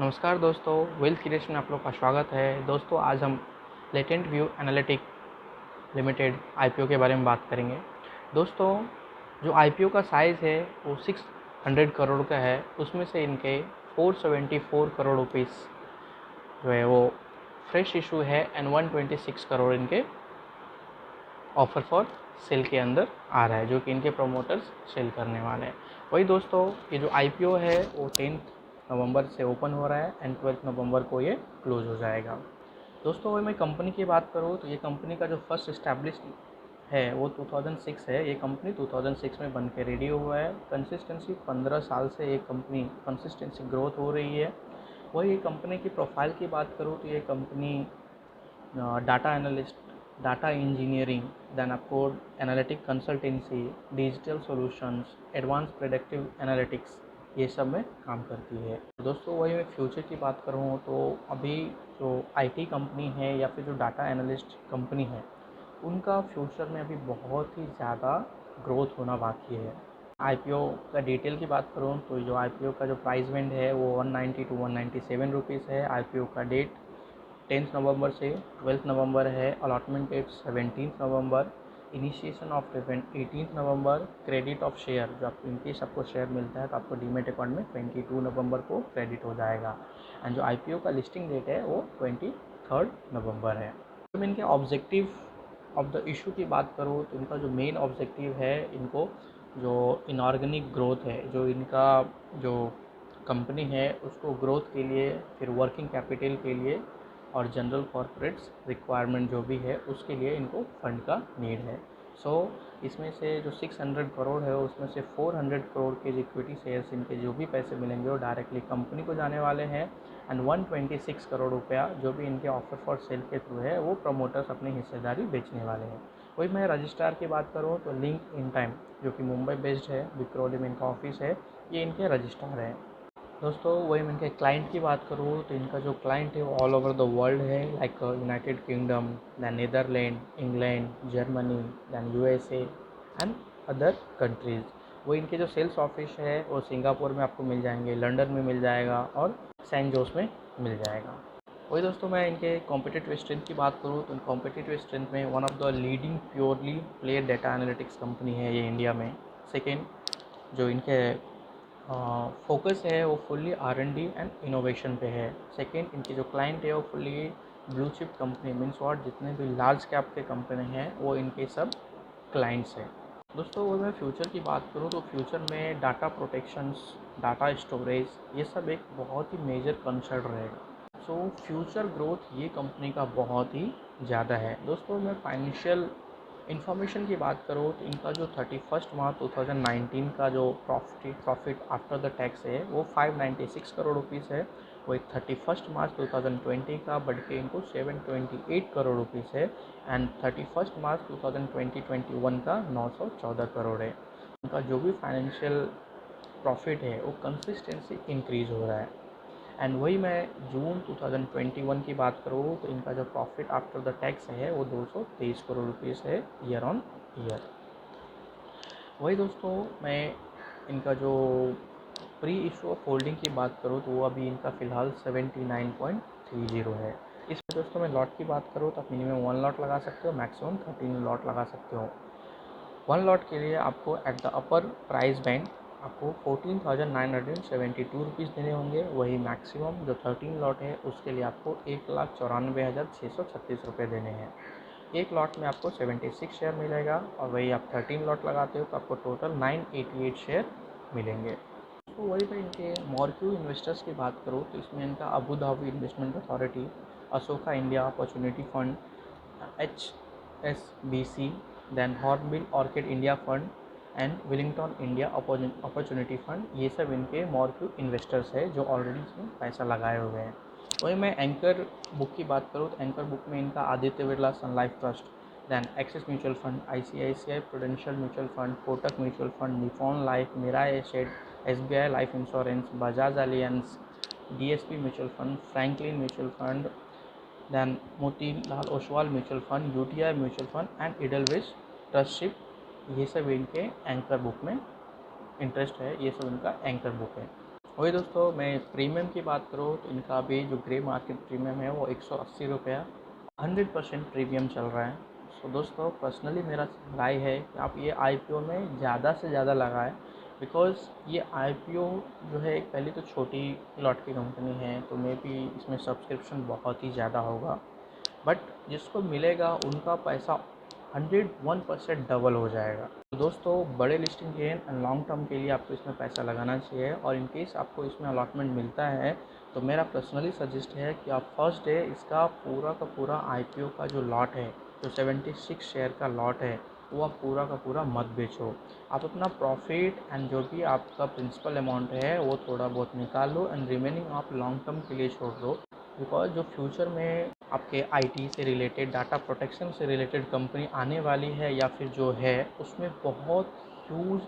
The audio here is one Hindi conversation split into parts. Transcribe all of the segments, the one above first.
नमस्कार दोस्तों, वेल्थ क्रिएशन में आप लोग का स्वागत है। दोस्तों, आज हम latent view analytic limited IPO के बारे में बात करेंगे। दोस्तों, जो आईपीओ का साइज़ है वो 600 करोड़ का है। उसमें से इनके 474 करोड़ रुपीस जो है वो फ्रेश इशू है एंड 126 करोड़ इनके ऑफर फॉर सेल के अंदर आ रहा है, जो कि इनके प्रोमोटर्स सेल करने वाले हैं। वही दोस्तों, ये जो आईपीओ है वो 10 नवंबर से ओपन हो रहा है एंड 12 नवंबर को ये क्लोज हो जाएगा। दोस्तों, वही मैं कंपनी की बात करूँ तो ये कंपनी का जो फर्स्ट इस्टेब्लिश्ड है वो 2006 है। ये कंपनी 2006 में बन के रेडी हुआ है। कंसिस्टेंसी 15 साल से ये कंपनी कंसिस्टेंसी ग्रोथ हो रही है। वही ये कंपनी की प्रोफाइल की बात करूँ तो ये company data analyst, data engineering, then आपको analytic consultancy, digital solutions, advance predictive analytics, ये सब में काम करती है। दोस्तों, वही मैं फ्यूचर की बात करूँ तो अभी जो आईटी कंपनी है या फिर जो डाटा एनालिस्ट कंपनी है, उनका फ्यूचर में अभी बहुत ही ज़्यादा ग्रोथ होना बाकी है। आईपीओ का डिटेल की बात करूँ तो जो आईपीओ का जो प्राइस बैंड है वो 190 टू 197 रुपीज़ है। आईपीओ का डेट 10 नवंबर से 12 नवंबर है। Allotment date 17 November. Initiation of payment 18 November. Credit of share, जो आपको इनकेस आपको शेयर मिलता है तो आपको डीमेट अकाउंट में 22 नवंबर को क्रेडिट हो जाएगा। एंड जो आईपीओ का लिस्टिंग डेट है वो 23 नवंबर है। तो मैं इनके ऑब्जेक्टिव ऑफ द इशू की बात करूँ तो इनका जो मेन ऑब्जेक्टिव है, इनको जो इनऑर्गेनिक ग्रोथ है, जो इनका जो कंपनी है उसको ग्रोथ के लिए, फिर वर्किंग कैपिटल के लिए और जनरल कॉर्पोरेट्स रिक्वायरमेंट जो भी है उसके लिए इनको फंड का नीड है। इसमें से जो 600 करोड़ है उसमें से 400 करोड़ के इक्विटी शेयर्स, इनके जो भी पैसे मिलेंगे वो डायरेक्टली कंपनी को जाने वाले हैं। एंड 126 करोड़ रुपया जो भी इनके ऑफर फॉर सेल के थ्रू है वो प्रमोटर्स अपनी हिस्सेदारी बेचने वाले हैं। वही मैं रजिस्ट्रार की बात करूँ तो लिंक इन टाइम, जो कि मुंबई बेस्ड है, विक्रोली में इनका ऑफिस है, ये इनके रजिस्ट्रार हैं। दोस्तों, वही मैं इनके क्लाइंट की बात करूँ तो इनका जो क्लाइंट है वो ऑल ओवर द वर्ल्ड है, like United Kingdom, then Netherland, England, Germany, then USA and other countries. वो इनके जो सेल्स ऑफिस है वो सिंगापुर में आपको मिल जाएंगे, लंदन में मिल जाएगा और सैन जोस में मिल जाएगा। वही दोस्तों, मैं इनके कॉम्पिटिटिव स्ट्रेंथ की बात करूँ तो कॉम्पिटिटिव स्ट्रेंथ में one of the leading purely player data analytics company है ये इंडिया में। सेकेंड, जो इनके फोकस है वो फुल्ली R&D एंड इनोवेशन पे है। सेकेंड, इनकी जो क्लाइंट है वो fully blue chip company, means what, जितने भी लार्ज कैप के कंपनी हैं वो इनके सब क्लाइंट्स हैं। दोस्तों, अगर मैं फ्यूचर की बात करूँ तो फ्यूचर में डाटा प्रोटेक्शंस, डाटा स्टोरेज, ये सब एक बहुत ही मेजर कंसर्न रहेगा। फ्यूचर ग्रोथ ये कंपनी का बहुत ही ज़्यादा है। दोस्तों, मैं फाइनेंशियल इन्फॉर्मेशन की बात करूँ तो इनका जो 31 मार्च 2019 का जो प्रॉफिट आफ्टर द टैक्स है वो 596 करोड़ रुपीज़ है। वही 31 मार्च 2020 का बढ़ के इनको 728 करोड़ रुपीज़ है। एंड 31 मार्च 2021 का 914 करोड़ है। इनका जो भी फाइनेंशियल प्रॉफिट है वो कंसिस्टेंसी इंक्रीज़ हो रहा है। एंड वही मैं जून 2021 की बात करूँ तो इनका जो प्रॉफिट आफ्टर द टैक्स है वो 223 करोड़ रुपीज़ है ईयर ऑन ईयर। वही दोस्तों, मैं इनका जो प्री इशू ऑफ होल्डिंग की बात करूँ तो वो अभी इनका फ़िलहाल 79.30 है। इसमें दोस्तों मैं लॉट की बात करूँ तो आप मिनिमम 1 लॉट लगा सकते हो, मैक्सिमम 13 लॉट लगा सकते हो। 1 लॉट के लिए आपको at the upper price band आपको 14,972 रुपीज़ देने होंगे। वही मैक्सिमम जो 13 लॉट है उसके लिए आपको 1,94,636 रुपये देने हैं। एक लॉट में आपको 76 शेयर मिलेगा और वही आप 13 लॉट लगाते हो तो आपको टोटल 988 शेयर मिलेंगे। तो वही मैं इनके मॉर्क्यू इन्वेस्टर्स की बात करूँ तो इसमें इनका Abu Dhabi investment authority, Ashoka India opportunity fund, HSBC, then Hornbill Orchid India fund and Wellington India opportunity fund, ये सब इनके मॉर्क्यू इन्वेस्टर्स है जो ऑलरेडी इसमें पैसा लगाए हुए हैं। वही मैं एंकर बुक की बात करूँ तो एंकर बुक में इनका Aditya Birla Sun Life Trust, then Axis mutual fund, ICICI Prudential mutual fund, Kotak mutual fund, Nippon life, Mirae asset, SBI life insurance, Bajaj Allianz, DSP mutual fund, Franklin mutual fund, then Motilal Oswal mutual fund, UTI mutual fund and Edelweiss trusteeship, ये सब इनके एंकर बुक में इंटरेस्ट है, ये सब इनका एंकर बुक है। वही दोस्तों, मैं प्रीमियम की बात करूँ तो इनका अभी जो ग्रे मार्केट प्रीमियम है वो 180 रुपया 100% प्रीमियम चल रहा है। सो दोस्तों, पर्सनली मेरा राय है कि आप ये आईपीओ में ज़्यादा से ज़्यादा लगाएं, बिकॉज़ ये आईपीओ जो है एक पहले तो छोटी लॉट की कंपनी है, तो मे बी इसमें सब्सक्रिप्शन बहुत ही ज़्यादा होगा, बट जिसको मिलेगा उनका पैसा 101% डबल हो जाएगा। तो दोस्तों, बड़े listing gain and long term के लिए आपको इसमें पैसा लगाना चाहिए, और इन केस आपको इसमें अलॉटमेंट मिलता है तो मेरा पर्सनली सजेस्ट है कि आप फर्स्ट डे इसका पूरा का पूरा आईपीओ का जो लॉट है, जो 76 शेयर का लॉट है, वो आप पूरा का पूरा मत बेचो। आप अपना प्रॉफिट एंड जो भी आपका प्रिंसिपल अमाउंट है वो थोड़ा बहुत निकाल लो, एंड रिमेनिंग आप लॉन्ग टर्म के लिए छोड़ दो। बिकॉज जो फ्यूचर में आपके आईटी से रिलेटेड, डाटा प्रोटेक्शन से रिलेटेड कंपनी आने वाली है या फिर जो है, उसमें बहुत ह्यूज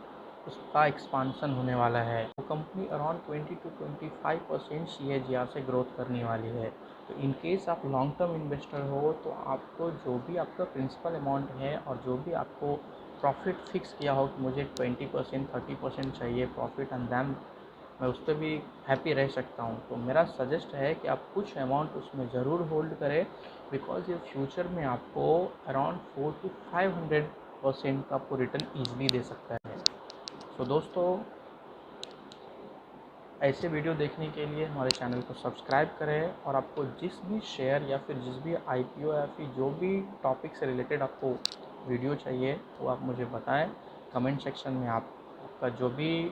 उसका एक्सपांसन होने वाला है। वो कंपनी अराउंड 20 to 25% CAGR से ग्रोथ करने वाली है। तो इन केस आप लॉन्ग टर्म इन्वेस्टर हो तो आपको जो भी आपका प्रिंसिपल अमाउंट है और जो भी आपको प्रॉफिट फिक्स किया हो कि मुझे 20% 30% चाहिए प्रॉफिट, एंड देन मैं उस पर भी हैप्पी रह सकता हूँ, तो मेरा सजेस्ट है कि आप कुछ अमाउंट उसमें ज़रूर होल्ड करें, बिकॉज ये फ्यूचर में आपको अराउंड 400 to 500% का आपको रिटर्न ईजिली दे सकता है। सो दोस्तों, ऐसे वीडियो देखने के लिए हमारे चैनल को सब्सक्राइब करें, और आपको जिस भी शेयर या फिर जिस भी आईपीओ या फिर जो भी टॉपिक से रिलेटेड आपको वीडियो चाहिए वो आप मुझे बताएं कमेंट सेक्शन में। आपका जो भी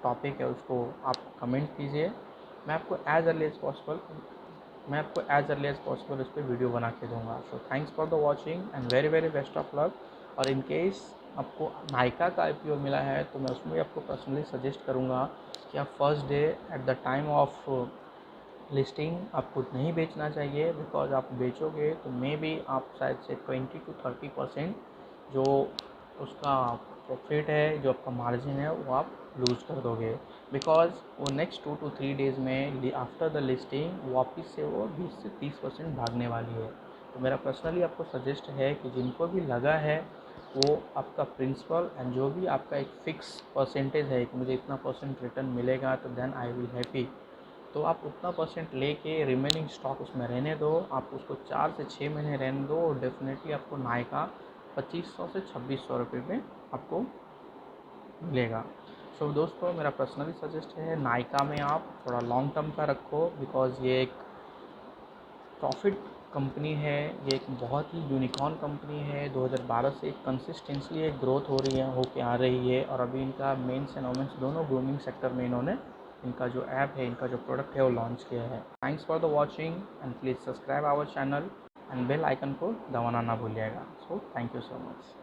टॉपिक है उसको आप कमेंट कीजिए, मैं आपको एज अर्ली एज पॉसिबल उस पर वीडियो बना के दूंगा। So thanks for the watching and very very best of luck. और इन केस आपको नायका का आईपीओ मिला है तो मैं उसमें भी आपको पर्सनली सजेस्ट करूँगा कि आप first day at the time of listing आपको नहीं बेचना चाहिए, बिकॉज आप बेचोगे तो मे बी आप शायद से 20 to 30% जो उसका प्रॉफिट है, जो आपका मार्जिन है, वो आप लूज़ कर दोगे, बिकॉज वो नेक्स्ट 2 to 3 डेज़ में आफ्टर द लिस्टिंग वापस से वो 20 से 30% भागने वाली है। तो मेरा पर्सनली आपको सजेस्ट है कि जिनको भी लगा है वो आपका प्रिंसिपल एंड जो भी आपका एक फ़िक्स परसेंटेज है कि मुझे इतना परसेंट रिटर्न मिलेगा तो देन आई विल हैप्पी, तो आप उतना परसेंट लेके रिमेनिंग स्टॉक उसमें रहने दो। आप उसको 4 से 6 महीने रहने दो और डेफिनेटली आपको नायका 2500 से 2600 रुपये में आपको मिलेगा। सो दोस्तों, मेरा पर्सनली सजेस्ट है नायका में आप थोड़ा लॉन्ग टर्म का रखो, बिकॉज़ ये एक प्रॉफिट कंपनी है, ये एक बहुत ही यूनिकॉर्न कंपनी है। 2012 से कंसिस्टेंटली एक ग्रोथ हो रही है, होके आ रही है, और अभी इनका मेंस एंड वोमेंस दोनों ग्रूमिंग सेक्टर में इन्होंने इनका जो ऐप है, इनका जो प्रोडक्ट है वो लॉन्च किया है। Thanks for the watching and please subscribe our channel and bell icon को दबाना ना भूलिएगा। So thank you so much.